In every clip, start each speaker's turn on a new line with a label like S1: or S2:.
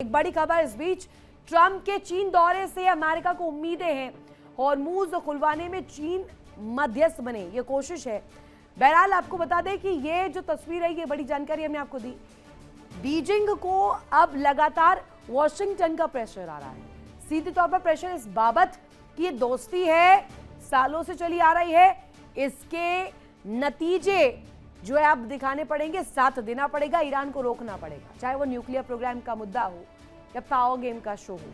S1: एक बड़ी खबर इस बीच, ट्रंप के चीन दौरे से अमेरिका को उम्मीदें हैं। हॉर्मूज खुलवाने में चीन मध्यस्थ बने, ये कोशिश है। बहरहाल आपको बता दें कि ये जो तस्वीर है, ये बड़ी जानकारी हमने आपको दी। बीजिंग को अब लगातार वॉशिंगटन का प्रेशर आ रहा है। सीधे तौर पर प्रेशर इस बाबत कि ये दोस्ती है, सालों से चली आ रही है, इसके नतीजे जो है अब दिखाने पड़ेंगे, साथ देना पड़ेगा, ईरान को रोकना पड़ेगा, चाहे वो न्यूक्लियर प्रोग्राम का मुद्दा हो या पावर गेम का शो हो।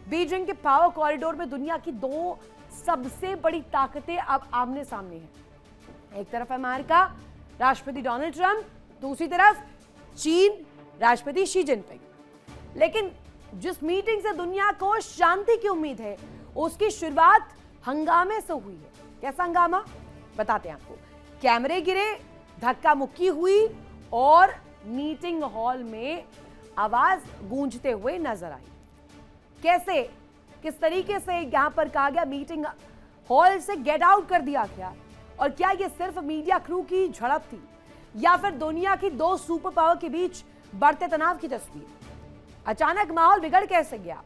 S1: बीजिंग के पावर कॉरिडोर में दुनिया की दो सबसे बड़ी ताकतें अब आमने सामने हैं। एक तरफ अमेरिका, राष्ट्रपति डोनाल्ड ट्रंप, दूसरी तरफ चीन, राष्ट्रपति शी जिनपिंग। लेकिन जिस मीटिंग से दुनिया को शांति की उम्मीद है, उसकी शुरुआत हंगामे से हुई है। कैसा हंगामा बताते हैं आपको। कैमरे गिरे, धक्का मुक्की हुई और मीटिंग हॉल में आवाज गूंजते हुए नजर आई। कैसे, किस तरीके से यहां पर कहा गया मीटिंग हॉल से गेट आउट कर दिया गया, और क्या यह सिर्फ मीडिया क्रू की झड़प थी या फिर दुनिया की दो सुपर पावर के बीच बढ़ते तनाव की तस्वीर? अचानक माहौल बिगड़ कैसे गया?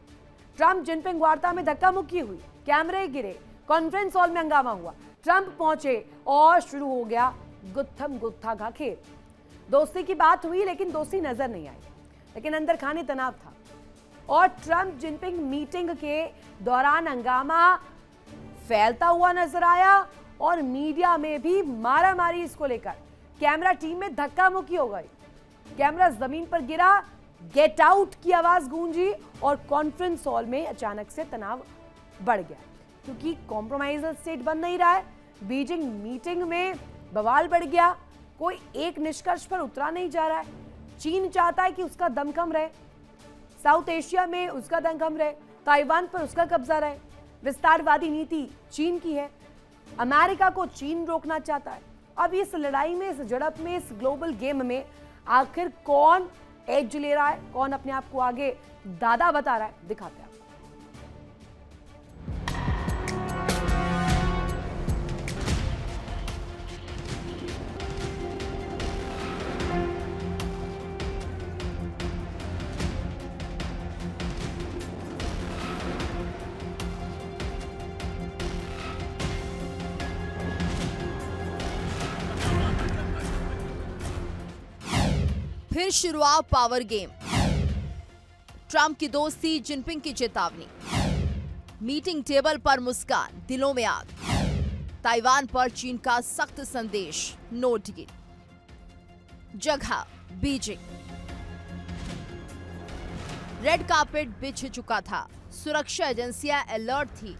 S1: ट्रंप जिनपिंग वार्ता में धक्का मुक्की हुई, कैमरे गिरे, कॉन्फ्रेंस हॉल में हंगामा हुआ, ट्रंप पहुंचे और शुरू हो गया गुत्थम गुत्था का खेल। दोस्ती की बात हुई लेकिन दोस्ती नजर नहीं आई, लेकिन अंदर खाने तनाव था। और ट्रंप जिनपिंग मीटिंग के दौरान हंगामा फैलता हुआ नजर आया और मीडिया में भी मारामारी इसको लेकर। कैमरा टीम में धक्का मुक्की हो गई, कैमरा जमीन पर गिरा, गेट आउट की आवाज गूंजी और कॉन्फ्रेंस हॉल में अचानक से तनाव बढ़ गया, क्योंकि कॉम्प्रोमाइजर स्टेट बन नहीं रहा है। बीजिंग मीटिंग में बवाल बढ़ गया, कोई एक निष्कर्ष पर उतरा नहीं जा रहा है। चीन चाहता है कि उसका दम कम रहे, साउथ एशिया में उसका दम कम रहे, ताइवान पर उसका कब्जा रहे। विस्तारवादी नीति चीन की है, अमेरिका को चीन रोकना चाहता है। अब इस लड़ाई में, इस झड़प में, इस ग्लोबल गेम में आखिर कौन एज ले रहा है, कौन अपने आप को आगे दादा बता रहा है, दिखाते हैं।
S2: फिर शुरुआत पावर गेम, ट्रंप की दोस्ती, जिनपिंग की चेतावनी, मीटिंग टेबल पर मुस्कान, दिलों में आग, ताइवान पर चीन का सख्त संदेश, नो डील, जगह बीजिंग। रेड कार्पेट बिछ चुका था, सुरक्षा एजेंसियां अलर्ट थी,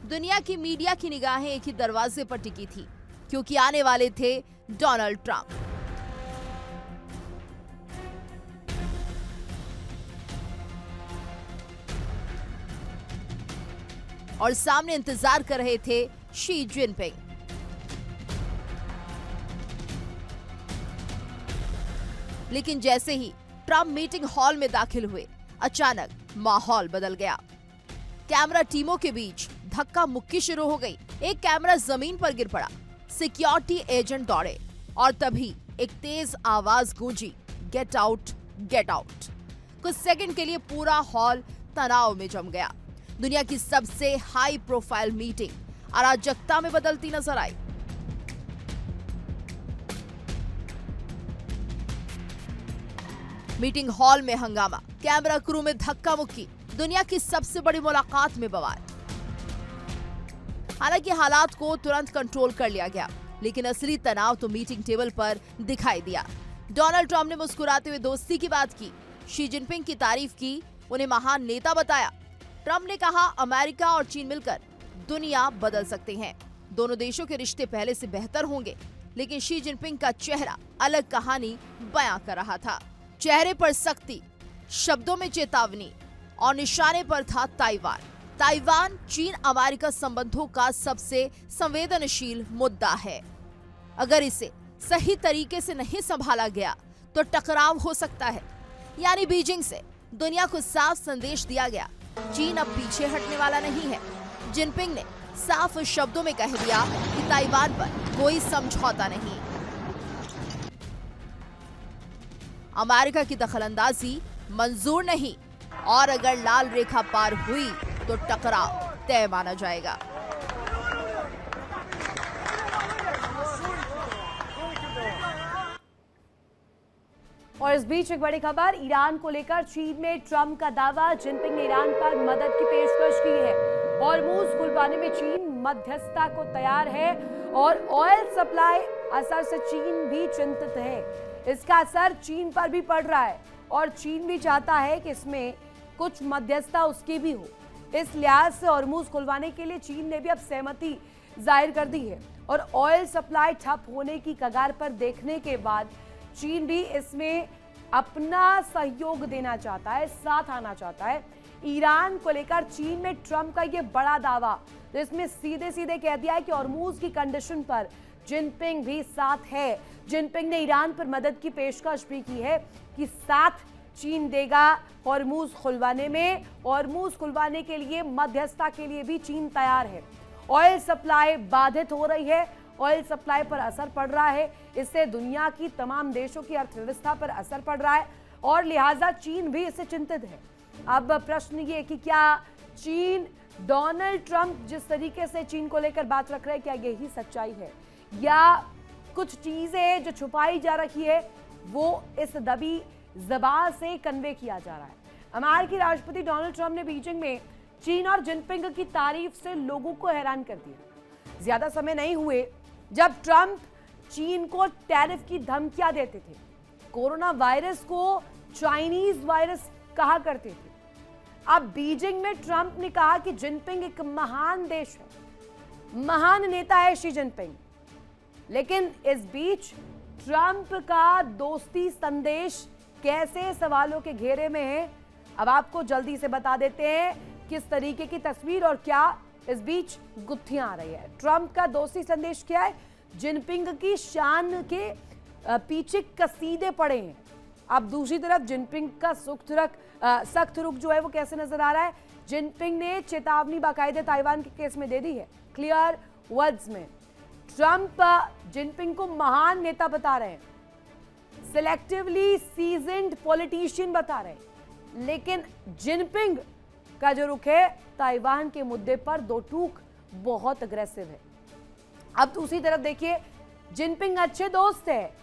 S2: दुनिया की मीडिया की निगाहें एक ही दरवाजे पर टिकी थी, क्योंकि आने वाले थे डोनाल्ड ट्रंप। और सामने इंतजार कर रहे थे शी जिनपिंग। लेकिन जैसे ही ट्रंप मीटिंग हॉल में दाखिल हुए, अचानक माहौल बदल गया। कैमरा टीमों के बीच धक्का मुक्की शुरू हो गई, एक कैमरा जमीन पर गिर पड़ा, सिक्योरिटी एजेंट दौड़े और तभी एक तेज आवाज गूंजी, गेट आउट, गेट आउट। कुछ सेकंड के लिए पूरा हॉल तनाव में जम गया। दुनिया की सबसे हाई प्रोफाइल मीटिंग अराजकता में बदलती नजर आई। मीटिंग हॉल में हंगामा, कैमरा क्रू में धक्का मुक्की, दुनिया की सबसे बड़ी मुलाकात में बवाल। हालांकि हालात को तुरंत कंट्रोल कर लिया गया, लेकिन असली तनाव तो मीटिंग टेबल पर दिखाई दिया। डोनाल्ड ट्रंप ने मुस्कुराते हुए दोस्ती की बात की, शी जिनपिंग की तारीफ की, उन्हें महान नेता बताया। ट्रंप ने कहा अमेरिका और चीन मिलकर दुनिया बदल सकते हैं, दोनों देशों के रिश्ते पहले से बेहतर होंगे। लेकिन शी जिनपिंग का चेहरा अलग कहानी बयां कर रहा था। चेहरे पर सख्ती, शब्दों में चेतावनी और निशाने पर था ताइवान। ताइवान चीन अमेरिका संबंधों का सबसे संवेदनशील मुद्दा है। अगर इसे सही तरीके से नहीं संभाला गया तो टकराव हो सकता है। यानी बीजिंग से दुनिया को साफ संदेश दिया गया, चीन अब पीछे हटने वाला नहीं है। जिनपिंग ने साफ शब्दों में कह दिया कि ताइवान पर कोई समझौता नहीं। अमेरिका की दखलंदाजी मंजूर नहीं। और अगर लाल रेखा पार हुई तो टकराव तय माना जाएगा।
S1: और इस बीच एक बड़ी खबर, ईरान को लेकर चीन में ट्रंप का दावा, जिनपिंग ने ईरान पर मदद की पेशकश की है। हॉर्मुज खुलवाने में चीन मध्यस्थता को तैयार है और ऑयल सप्लाई असर से चीन भी चिंतित है। इसका असर चीन पर भी पड़ रहा है और चीन भी चाहता है कि इसमें कुछ मध्यस्थता उसकी भी हो। इस लिहाज से हॉर्मुज खुलवाने के लिए चीन ने भी अब सहमति जाहिर कर दी है और ऑयल सप्लाई ठप होने की कगार पर देखने के बाद चीन भी इसमें अपना सहयोग देना चाहता है, साथ आना चाहता है। ईरान को लेकर चीन में ट्रंप का यह बड़ा दावा, जिसमें सीधे सीधे कह दिया है कि हॉर्मुज की कंडीशन पर जिनपिंग भी साथ है। जिनपिंग ने ईरान पर मदद की पेशकश भी की है कि साथ चीन देगा हॉर्मुज खुलवाने में। हॉर्मुज खुलवाने के लिए मध्यस्थता के लिए भी चीन तैयार है। ऑयल सप्लाई बाधित हो रही है, ऑयल सप्लाई पर असर पड़ रहा है, इससे दुनिया की तमाम देशों की अर्थव्यवस्था पर असर पड़ रहा है और लिहाजा चीन भी इससे चिंतित है। अब प्रश्न ये कि क्या चीन, डोनाल्ड ट्रंप जिस तरीके से चीन को लेकर बात रख रहे हैं, क्या यही सच्चाई है या कुछ चीजें जो छुपाई जा रही है वो इस दबी ज़बान से कन्वे किया जा रहा है। अमेरिकी राष्ट्रपति डोनाल्ड ट्रंप ने बीजिंग में चीन और जिनपिंग की तारीफ से लोगों को हैरान कर दिया। ज्यादा समय नहीं हुए जब ट्रंप चीन को टैरिफ की धमकियां देते थे, कोरोना वायरस को चाइनीज वायरस कहा करते थे। अब बीजिंग में ट्रंप ने कहा कि जिनपिंग एक महान देश है, महान नेता है शी जिनपिंग। लेकिन इस बीच ट्रंप का दोस्ती संदेश कैसे सवालों के घेरे में है, अब आपको जल्दी से बता देते हैं किस तरीके की तस्वीर और क्या इस बीच गुत्थियां आ रही है। ट्रंप का दोस्ती संदेश क्या है? जिनपिंग की शान के पीछे कसीदे पड़े हैं। अब दूसरी तरफ जिनपिंग का सख्त रुख जो है वो कैसे नजर आ रहा है? जिनपिंग ने चेतावनी बाकायदे ताइवान के केस में दे दी है, क्लियर वर्ड्स में। ट्रंप जिनपिंग को महान नेता बता रहे हैं, सिलेक्टिवली सीजन्ड पॉलिटिशियन बता रहे हैं, लेकिन जिनपिंग का जो रुख है ताइवान के मुद्दे पर दो टूक बहुत अग्रेसिव है। अब दूसरी तरफ देखिए, जिनपिंग अच्छे दोस्त है,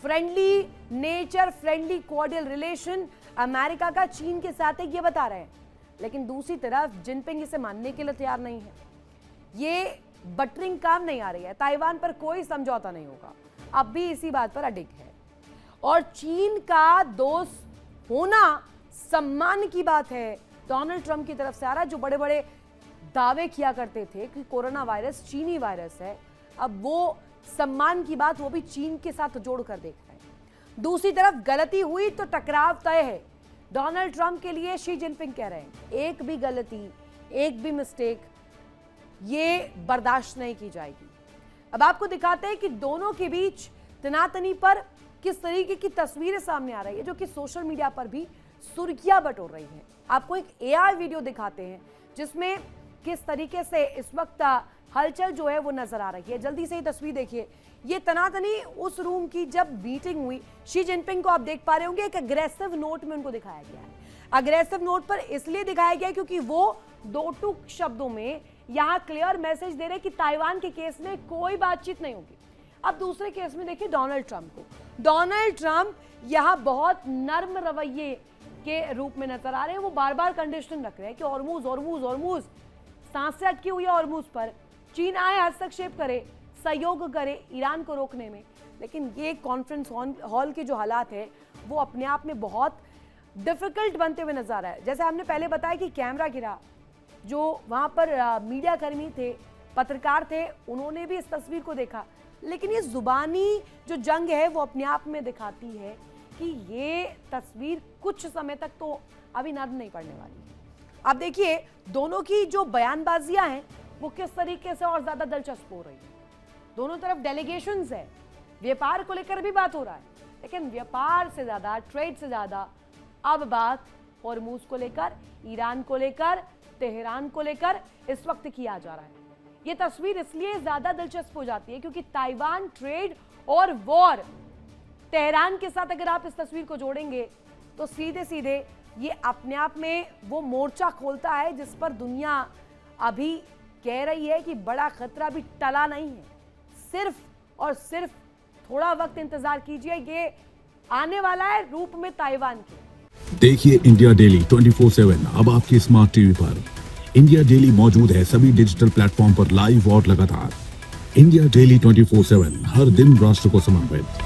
S1: friendly nature, friendly cordial relation America का चीन के साथ है, ये बता रहे हैं। लेकिन दूसरी तरफ जिनपिंग इसे मानने के लिए तैयार नहीं है। ये बटरिंग काम नहीं आ रही है, ताइवान पर कोई समझौता नहीं होगा, अब भी इसी बात पर अडिग है। और चीन का दोस्त होना सम्मान की बात है। डोनाल्ड ट्रंप की तरफ से आ रहा, जो बड़े बड़े दावे किया करते थे कि कोरोना वायरस चीनी वायरस है, अब वो सम्मान की बात वो भी चीन के साथ जोड़कर देख रहे हैं। दूसरी तरफ गलती हुई तो टकराव तय है, डोनाल्ड ट्रंप के लिए शी जिनपिंग कह रहे हैं। एक भी गलती, एक भी मिस्टेक ये बर्दाश्त नहीं की जाएगी। अब आपको दिखाते हैं कि दोनों के बीच तनातनी पर किस तरीके की तस्वीरें सामने आ रही है, जो कि सोशल मीडिया पर भी सुर्खियां बटोर रही हैं। आपको एक एआई वीडियो दिखाते हैं जिसमें किस तरीके से इस वक्त हलचल जो है वो नजर आ रही है। जल्दी से ही तस्वीर देखिए, ये तनातनी उस रूम की जब मीटिंग हुई। शी जिनपिंग को आप देख पा रहे होंगे, एक अग्रेसिव नोट में उनको दिखाया गया है। अग्रेसिव नोट पर इसलिए दिखाया गया क्योंकि वो दो टूक शब्दों में यहाँ क्लियर मैसेज दे रहे कि ताइवान के केस में कोई बातचीत नहीं होगी। अब दूसरे केस में देखिए डोनाल्ड ट्रंप को, डोनाल्ड ट्रंप यहाँ बहुत नर्म रवैये के रूप में नजर आ रहे हैं। वो बार बार कंडीशन रख रहे हैं कि हॉर्मुज हॉर्मुज हॉर्मुज, सांसें अटकी हुई है हॉर्मुज पर, चीन आए हस्तक्षेप करे, सहयोग करे ईरान को रोकने में। लेकिन ये कॉन्फ्रेंस हॉल के जो हालात है वो अपने आप में बहुत डिफिकल्ट बनते हुए नजर आ रहा है। जैसे हमने पहले बताया कि कैमरा गिरा, जो वहाँ पर मीडिया कर्मी थे, पत्रकार थे, उन्होंने भी इस तस्वीर को देखा। लेकिन ये जुबानी जो जंग है वो अपने आप में दिखाती है कि ये तस्वीर कुछ समय तक तो अभी नरम नहीं पड़ने वाली है। अब देखिए दोनों की जो बयानबाजियां हैं वो किस तरीके से और ज्यादा दिलचस्प हो रही है। दोनों तरफ डेलीगेशंस है, व्यापार को लेकर भी बात हो रहा है, लेकिन व्यापार से ज्यादा, ट्रेड से ज्यादा अब बात हॉर्मुज को लेकर, ईरान को लेकर, तेहरान को लेकर इस वक्त किया जा रहा है। ये तस्वीर इसलिए ज्यादा दिलचस्प हो जाती है क्योंकि ताइवान, ट्रेड और वॉर, तेहरान के साथ अगर आप इस तस्वीर को जोड़ेंगे तो सीधे सीधे ये अपने आप में वो मोर्चा खोलता है जिस पर दुनिया अभी कह रही है कि बड़ा खतरा भी टला नहीं है। सिर्फ और सिर्फ थोड़ा वक्त इंतजार कीजिए, ये आने वाला है रूप में ताइवान के।
S3: देखिए इंडिया डेली 24/7 अब आपके स्मार्ट टीवी पर। इंडिया डेली मौजूद है सभी डिजिटल प्लेटफॉर्म पर लाइव और लगातार। इंडिया डेली 24/7 हर दिन राष्ट्र को समर्पित।